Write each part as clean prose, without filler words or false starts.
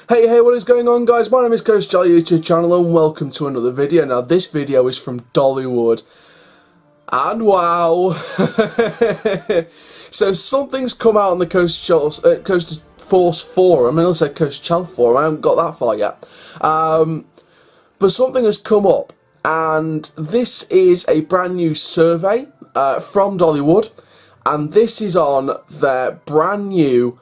Hey, what is going on, guys? My name is Mako Shambala YouTube channel and welcome to another video. Now, this video is from Dollywood. And wow! So, something's come out on the Coast Force forum. I mean, I said Coast Chal forum, I haven't got that far yet. But something has come up, and this is a brand new survey from Dollywood. And this is on their brand new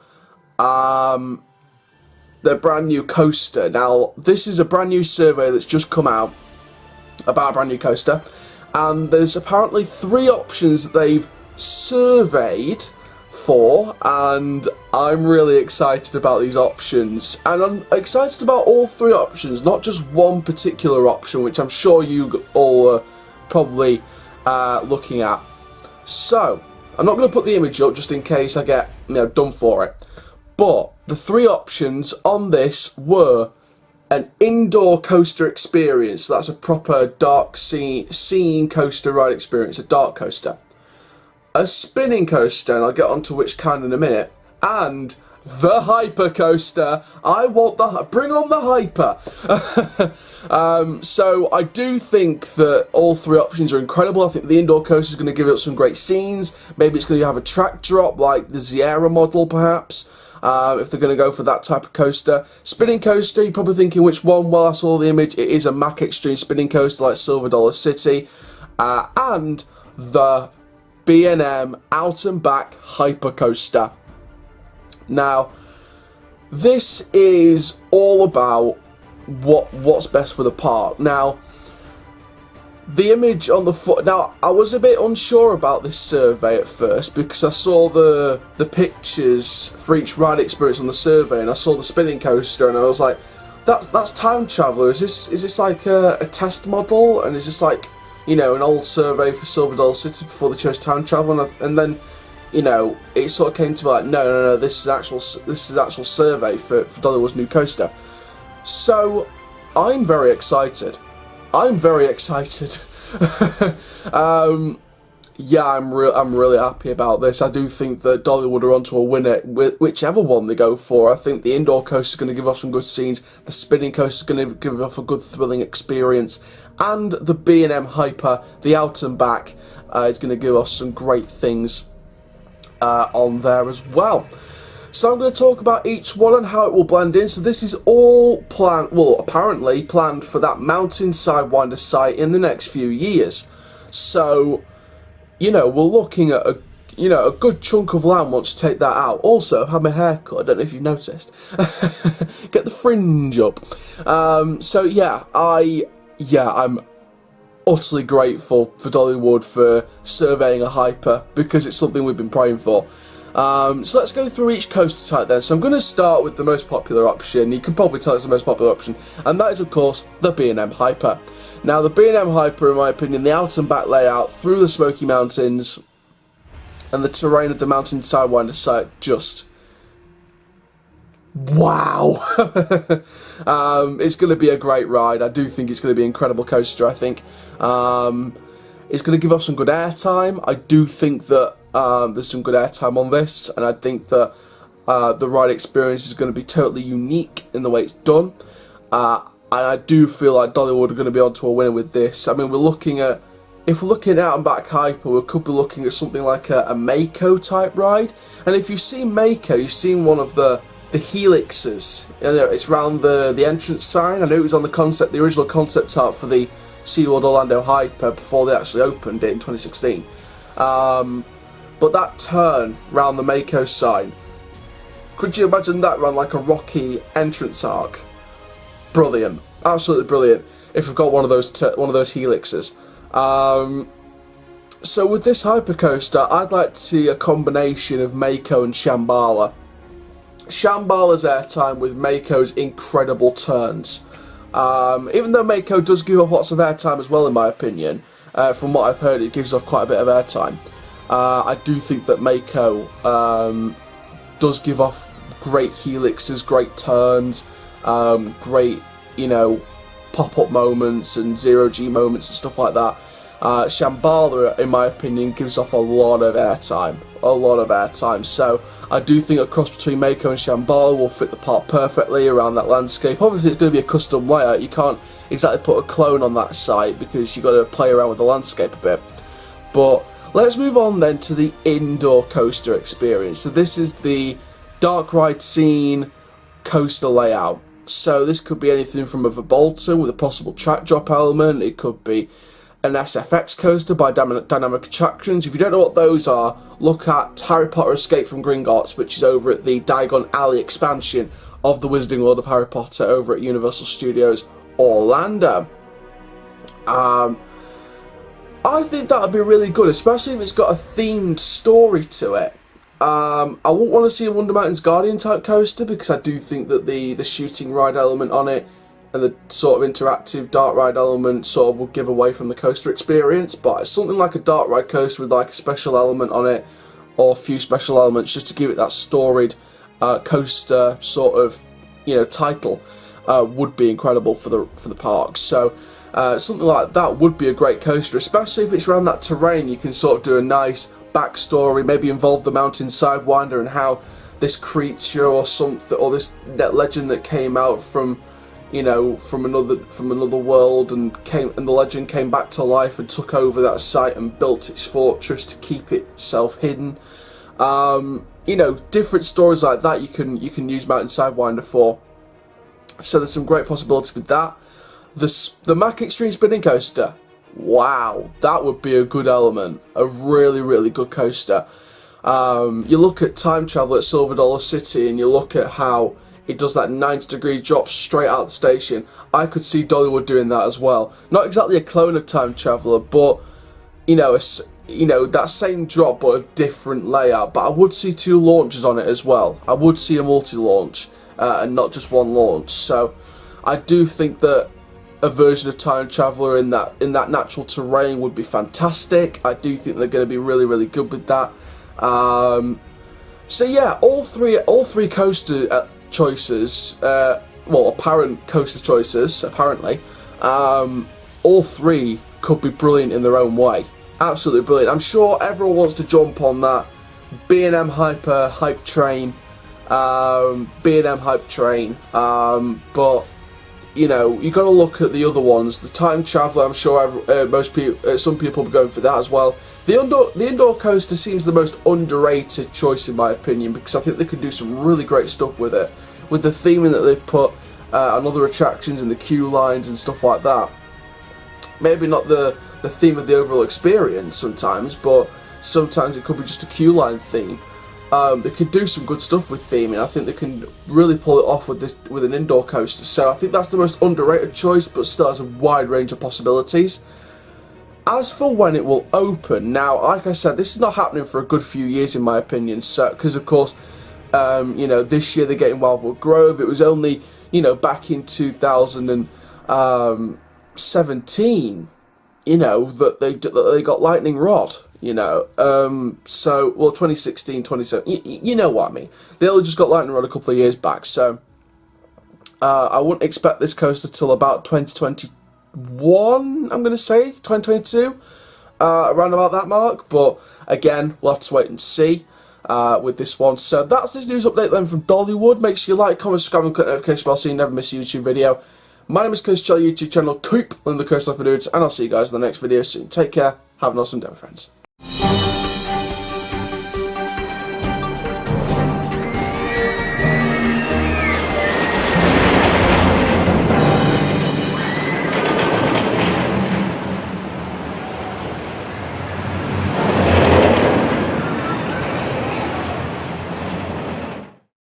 coaster. Now, this is a brand new survey that's just come out about a brand new coaster, and there's apparently 3 options that they've surveyed for, and I'm really excited about these options, and I'm excited about all 3 options, not just one particular option, which I'm sure you all are probably looking at. So, I'm not going to put the image up just in case I get done for it. But the 3 options on this were an indoor coaster experience. So that's a proper dark scene coaster ride experience, a dark coaster. A spinning coaster, and I'll get onto which kind in a minute. And the hyper coaster. I want bring on the hyper. So I do think that all 3 options are incredible. I think the indoor coaster is going to give us some great scenes. Maybe it's going to have a track drop like the Sierra model, perhaps. If they're going to go for that type of coaster. Spinning coaster, you're probably thinking which one? Well, I saw the image. It is a Mack Extreme spinning coaster like Silver Dollar City. And the PNM Out and Back Hyper Coaster. Now, this is all about what's best for the park. Now, the image on the foot. Now, I was a bit unsure about this survey at first because I saw the pictures for each ride experience on the survey, and I saw the spinning coaster, and I was like, "That's Time Traveller. Is this like a test model? And is this like an old survey for Silver Dollar City before they chose Time Traveller?" And then it sort of came to me like, no, this is actual survey for Dollywood's new coaster. So I'm very excited. Yeah, I'm really happy about this. I do think that Dollywood are onto a winner, whichever one they go for. I think the indoor coaster is going to give us some good scenes, the spinning coaster is going to give us a good thrilling experience, and the B&M Hyper, the Out and Back, is going to give us some great things on there as well. So I'm going to talk about each one and how it will blend in. So this is all planned, well, apparently planned for that mountain Sidewinder site in the next few years. So, we're looking at a good chunk of land once you take that out. Also, I had my hair cut, I don't know if you've noticed. Get the fringe up. So yeah, I'm utterly grateful for Dollywood for surveying a hyper, because it's something we've been praying for. So let's go through each coaster type then. So I'm going to start with the most popular option. You can probably tell it's the most popular option, and that is of course the B&M Hyper. Now, the B&M Hyper, in my opinion, the out and back layout through the Smoky Mountains and the terrain of the mountain Sidewinder site, just wow. It's going to be a great ride. I do think it's going to be an incredible coaster. I think it's going to give us some good airtime. I do think that there's some good airtime on this, and I think that the ride experience is going to be totally unique in the way it's done. And I do feel like Dollywood are going to be onto a winner with this. I mean, if we're looking at Out and Back Hyper, we could be looking at something like a Mako type ride. And if you've seen Mako, you've seen one of the helixes. It's around the entrance sign. I know it was on the original concept art for the SeaWorld Orlando Hyper before they actually opened it in 2016. But that turn round the Mako sign, could you imagine that around like a rocky entrance arc? Brilliant, absolutely brilliant. If we've got one of those helixes. So with this hypercoaster, I'd like to see a combination of Mako and Shambala. Shambala's airtime with Mako's incredible turns. Even though Mako does give off lots of airtime as well, in my opinion, from what I've heard, it gives off quite a bit of airtime. I do think that Mako does give off great helixes, great turns, great, pop-up moments and zero-G moments and stuff like that. Shambala, in my opinion, gives off a lot of airtime. So I do think a cross between Mako and Shambala will fit the part perfectly around that landscape. Obviously it's going to be a custom layout, you can't exactly put a clone on that site because you've got to play around with the landscape a bit. But let's move on then to the indoor coaster experience. So this is the dark ride scene coaster layout. So this could be anything from a Volta with a possible track drop element, it could be an SFX coaster by Dynamic Attractions. If you don't know what those are, look at Harry Potter Escape from Gringotts, which is over at the Diagon Alley expansion of the Wizarding World of Harry Potter over at Universal Studios Orlando. I think that would be really good, especially if it's got a themed story to it. I wouldn't want to see a Wonder Mountains Guardian type coaster because I do think that the shooting ride element on it and the sort of interactive dark ride element sort of will give away from the coaster experience. But something like a dark ride coaster with like a special element on it, or a few special elements, just to give it that storied coaster sort of, you know, title, would be incredible for the park. So something like that would be a great coaster, especially if it's around that terrain. You can sort of do a nice backstory, maybe involve the mountain Sidewinder and how this creature or something, or this legend that came out from, you know, from another world and the legend came back to life and took over that site and built its fortress to keep itself hidden. You know, different stories like that you can use Mountain Sidewinder for. So there's some great possibilities with that. The Mack Extreme Spinning Coaster, wow, that would be a good element, a really good coaster. You look at Time Travel at Silver Dollar City and you look at how it does that 90-degree drop straight out of the station. I could see Dollywood doing that as well. Not exactly a clone of Time Traveller, but you know, that same drop but a different layout. But I would see 2 launches on it as well. I would see a multi-launch and not just one launch. So I do think that a version of Time Traveller in that natural terrain would be fantastic. I do think they're going to be really good with that. So yeah, all three coaster choices, well, apparent coaster choices, apparently, all 3 could be brilliant in their own way. Absolutely brilliant. I'm sure everyone wants to jump on that PNM Piper hype train, PNM hype train, but you know, you got to look at the other ones. The Time Traveller, I'm sure some people will be going for that as well. The indoor coaster seems the most underrated choice in my opinion, because I think they could do some really great stuff with it, with the theming that they've put on other attractions and the queue lines and stuff like that. Maybe not the theme of the overall experience sometimes, but sometimes it could be just a queue line theme. They could do some good stuff with theming. I think they can really pull it off with an indoor coaster. So I think that's the most underrated choice, but still has a wide range of possibilities. As for when it will open, now, like I said, this is not happening for a good few years in my opinion. So, because of course, you know, this year they're getting Wildwood Grove. It was only, you know, back in 2017, you know, that they got Lightning Rod. You know, so, well, 2016, 2017, you know what I mean. They only just got Lightning Rod a couple of years back, so I wouldn't expect this coaster till about 2021, I'm going to say, 2022, around about that mark, but again, we'll have to wait and see with this one. So that's this news update then from Dollywood. Make sure you like, comment, subscribe, and click the notification bell so you never miss a YouTube video. My name is Coach Charlie, YouTube channel, Coop, one of the Coast Life Dudes, and I'll see you guys in the next video soon. Take care, have an awesome day, my friends.